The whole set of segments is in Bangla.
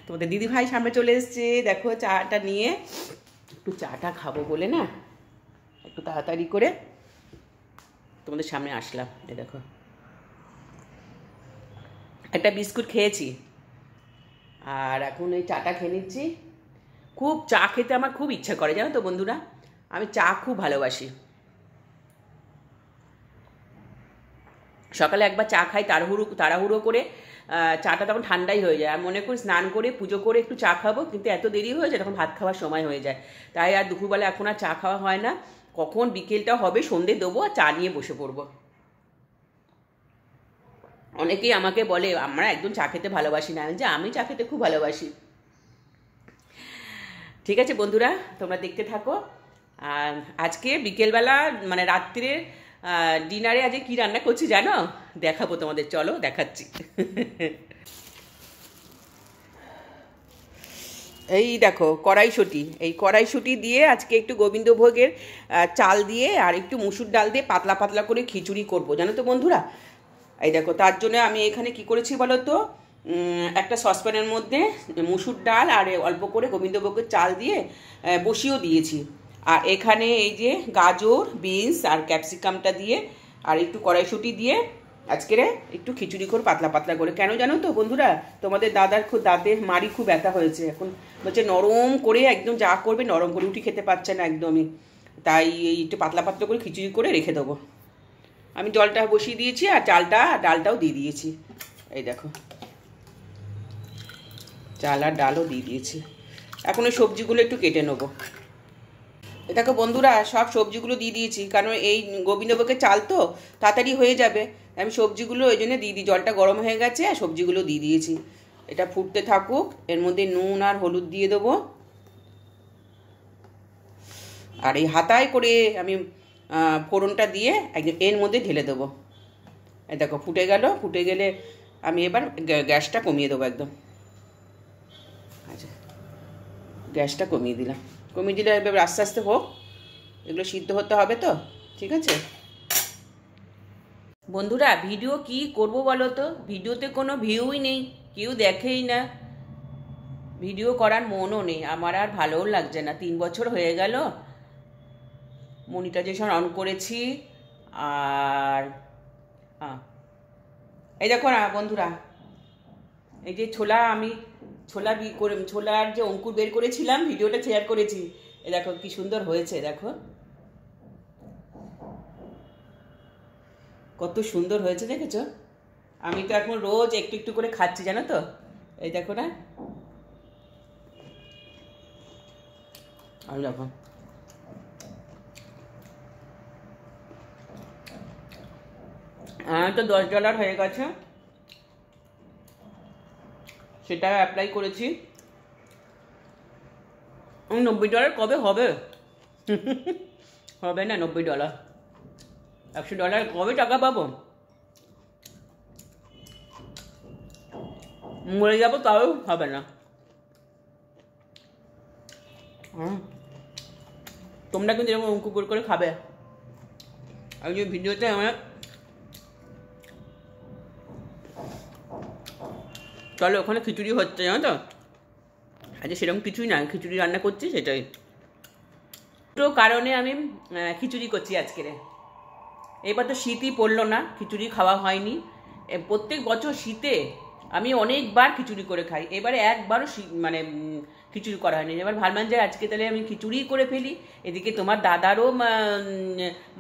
তোমাদের দিদিভাই সামনে চলে এসছে, দেখো চাটা নিয়ে। একটু চাটা খাবো বলে না একটু তাড়াতাড়ি করে তোমাদের সামনে আসলাম। এই দেখো একটা বিস্কুট খেয়েছি আর এখন এই চাটা খেয়ে নিচ্ছি। খুব চা খেতে আমার খুব ইচ্ছা করে, জানো তো বন্ধুরা, আমি চা খুব ভালোবাসি। সকালে একবার চা খাই তাড়াহুড়ো করে, চাটা তখন ঠান্ডাই হয়ে যায়। আর মনে করি স্নান করে পুজো করে একটু চা খাবো, কিন্তু এত দেরি হয়ে যায় তখন ভাত খাওয়ার সময় হয়ে যায়। তাই আর দুপুরবেলা এখন আর চা খাওয়া হয় না। কখন বিকেলটা হবে সন্ধে দেবো আর চা নিয়ে বসে পড়বো। অনেকেই আমাকে বলে আমরা একদম চা খেতে ভালোবাসি না, যে আমি চা খেতে খুব ভালোবাসি। ঠিক আছে বন্ধুরা, তোমরা দেখতে থাকো। আর আজকে বিকেলবেলা মানে রাত্রে ডিনারে আজকে কী রান্না করছি জানো, দেখাবো তোমাদের, চলো দেখাচ্ছি। এই দেখো কড়াইশুঁটি, এই কড়াইশুঁটি দিয়ে আজকে একটু গোবিন্দভোগের চাল দিয়ে আর একটু মুসুর ডাল দিয়ে পাতলা পাতলা করে খিচুড়ি করব, জানো তো বন্ধুরা। এই দেখো তার জন্য আমি এখানে কি করেছি বলো তো, একটা সসপ্যানের মধ্যে মুসুর ডাল আর অল্প করে গোবিন্দভোগের চাল দিয়ে বসিয়েও দিয়েছি। আর এখানে এই যে গাজর, বিনস আর ক্যাপসিকামটা দিয়ে আর একটু কড়াইশুঁটি দিয়ে আজকের একটু খিচুড়ি করে পাতলা পাতলা করে। কেন জানো তো বন্ধুরা, তোমাদের দাঁতের মাড়ি খুব ব্যথা হয়েছে, এখন বলছে নরম করে একদম যা করবে নরম করে, রুটি খেতে পারছে না একদমই, তাই একটু পাতলা পাতলা করে খিচুড়ি করে রেখে দেবো। আমি জলটা বসিয়ে দিয়েছি আর ডালটাও দিয়ে দিয়েছি। এই দেখো চাল আর ডালও দিয়ে দিয়েছি। এখন ওই সবজিগুলো একটু কেটে নেবো। দেখো বন্ধুরা সব সবজিগুলো দিয়ে দিয়েছি, কারণ এই গোবিন্দভোগের চাল তো তাড়াতাড়ি হয়ে যাবে। আমি সবজিগুলো ওই জন্য দিয়ে দিই, জলটা গরম হয়ে গেছে আর সবজিগুলো দিয়ে দিয়েছি। এটা ফুটতে থাকুক, এর মধ্যে নুন আর হলুদ দিয়ে দেবো। আর এই হাতায় করে আমি ফোড়নটা দিয়ে একদম এর মধ্যে ঢেলে দেবো। এই দেখো ফুটে গেলে আমি এবার গ্যাসটা কমিয়ে দেবো একদম। আচ্ছা গ্যাসটা কমিয়ে দিলে এবার আস্তে আস্তে হোক, এগুলো সিদ্ধ হতে হবে তো, ঠিক আছে বন্ধুরা। ভিডিও কি করব বলো তো, ভিডিওতে কোনো ভিউই নেই, কেউ দেখেই না, ভিডিও করার মনও নেই আমার, আর ভালোও লাগছে না। 3 বছর হয়ে গেল মনিটাইজেশন অন করেছি। আর এই দেখো না বন্ধুরা, এই যে ছোলার যে অঙ্কুর বের করেছিলাম, ভিডিওটা শেয়ার করেছি। এই দেখো কি সুন্দর হয়েছে, দেখো কত সুন্দর হয়েছে, দেখেছো। আমি তো এখন রোজ একটু একটু করে খাচ্ছি, জানো তো। এই দেখো না, আমি দেখো তো $10 হয়ে গেছে, সেটা অ্যাপ্লাই করেছি। $90 কবে হবে? হবে না $90, $100 কবে টাকা পাবো? মরে যাবো তাও হবে না। তোমরা কিন্তু এরকম অঙ্ক করে খাবে। আর যে ভিডিওতে আমার চলো ওখানে খিচুড়ি হচ্ছে, জানো তো। আজকে সেরকম কিছুই না, খিচুড়ি রান্না করছি সেটাই। দুটো কারণে আমি খিচুড়ি করছি আজকের। এবার তো শীতই পড়লো না, খিচুড়ি খাওয়া হয়নি। প্রত্যেক বছর শীতে আমি অনেকবার খিচুড়ি করে খাই, এবারে একবারও মানে খিচুড়ি করা হয়নি। এবার ভাবলাম যে আজকে তাহলে আমি খিচুড়ি করে ফেলি। এদিকে তোমার দাদারও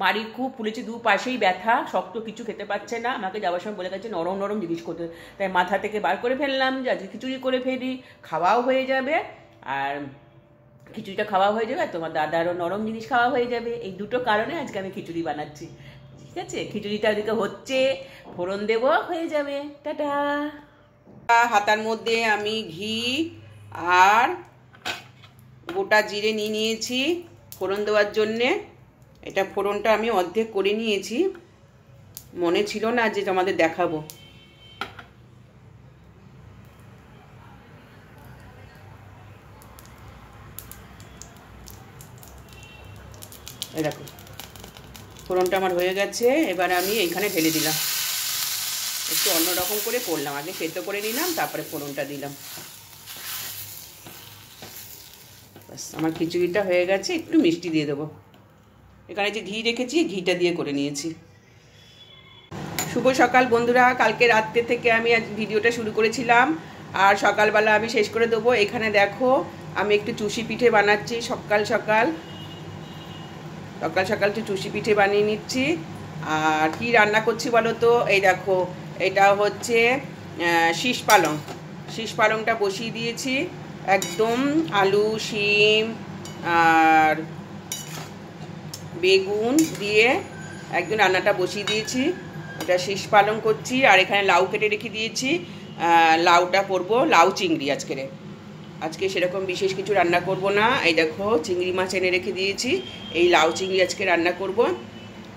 মাড়ি খুব ফুলেছে, দুপাশেই ব্যথা, শক্ত কিছু খেতে পাচ্ছে না। আমাকে যাওয়ার সময় বলে গেছে নরম নরম জিনিস করতে, তাই মাথা থেকে বার করে ফেললাম যে আজকে খিচুড়ি করে ফেলি, খাওয়াও হয়ে যাবে। আর খিচুড়িটা খাওয়া হয়ে যাবে আর তোমার দাদারও নরম জিনিস খাওয়া হয়ে যাবে। এই দুটো কারণে আজকে আমি খিচুড়ি বানাচ্ছি, ঠিক আছে। খিচুড়িটা ওদিকে হচ্ছে, ফোড়ন দেবো, হয়ে যাবে। টাটা। হাতার মধ্যে আমি ঘি আর গোটা জিরে নিয়ে নিয়েছি ফোড়ন দেওয়ার জন্যে। এটা ফোড়নটা আমি অর্ধেক করে নিয়েছি, মনে ছিল না যে তোমাদের দেখাবো। এই দেখো ফোড়নটা আমার হয়ে গেছে, এবার আমি এইখানে ঢেলে দিলাম। একটু অন্যরকম করে করলাম, আগে সেদ্ধ করে নিলাম তারপরে ফোড়নটা দিলাম। ব্যাস আমার খিচুড়িটা হয়ে গেছে, একটু মিষ্টি দিয়ে দেবো। এখানে যে ঘি রেখেছি, ঘিটা দিয়ে করে নিয়েছি। শুভ সকাল বন্ধুরা, কালকে রাত্রে থেকে আমি আজ ভিডিওটা শুরু করেছিলাম, আর সকালবেলা আমি শেষ করে দেবো। এখানে দেখো আমি একটু চুষি পিঠে বানাচ্ছি, সকাল সকাল একটু চুষি পিঠে বানিয়ে নিচ্ছি। আর কি রান্না করছি বলো তো, এই দেখো এটা হচ্ছে শীষ পালংটা বসিয়ে দিয়েছি, একদম আলু, শিম আর বেগুন দিয়ে একদম রান্নাটা বসিয়ে দিয়েছি। ওটা শীষ পালং করছি। আর এখানে লাউ কেটে রেখে দিয়েছি, লাউটা করবো লাউ চিংড়ি আজকে সেরকম বিশেষ কিছু রান্না করব না। এই দেখো চিংড়ি মাছ এনে রেখে দিয়েছি, এই লাউ চিংড়ি আজকে রান্না করব।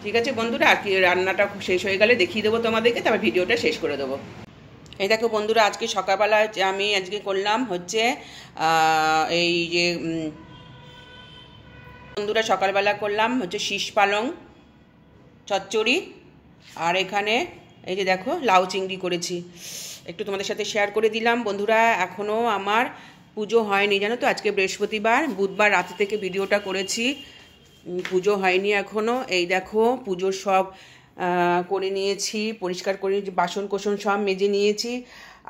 ঠিক আছে বন্ধুরা, আর কি রান্নাটা শেষ হয়ে গেলে দেখিয়ে দেবো তোমাদেরকে, তারপর ভিডিওটা শেষ করে দেবো। এই দেখো বন্ধুরা, আজকে সকালবেলা আমি আজকে করলাম হচ্ছে এই যে বন্ধুরা সকালবেলা করলাম হচ্ছে শীষ পালং চচ্চড়ি। আর এখানে এই যে দেখো লাউ চিংড়ি করেছি, একটু তোমাদের সাথে শেয়ার করে দিলাম। বন্ধুরা এখনও আমার পুজো হয়নি জানো তো, আজকে বৃহস্পতিবার, বুধবার রাতে থেকে ভিডিওটা করেছি, পুজো হয়নি এখনও। এই দেখো পুজোর সব করে নিয়েছি, পরিষ্কার করে বাসন কোসন সব মেজে নিয়েছি।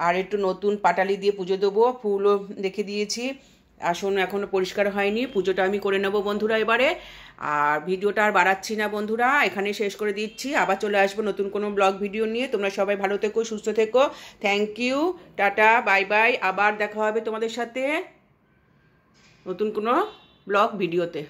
আর একটু নতুন পাটালি দিয়ে পুজো দেবো, ফুলও রেখে দিয়েছি। আসন এখনও পরিষ্কার হয়নি, পুজোটা আমি করে নেব বন্ধুরা এবারে। আর ভিডিওটা আর বাড়াচ্ছি না বন্ধুরা, এখানে শেষ করে দিচ্ছি। আবার চলে আসবো নতুন কোনো ব্লগ ভিডিও নিয়ে। তোমরা সবাই ভালো থেকো, সুস্থ থেকো। Thank you, tata, bye bye. আবার দেখা হবে তোমাদের সাথে নতুন কোনো ব্লগ ভিডিওতে।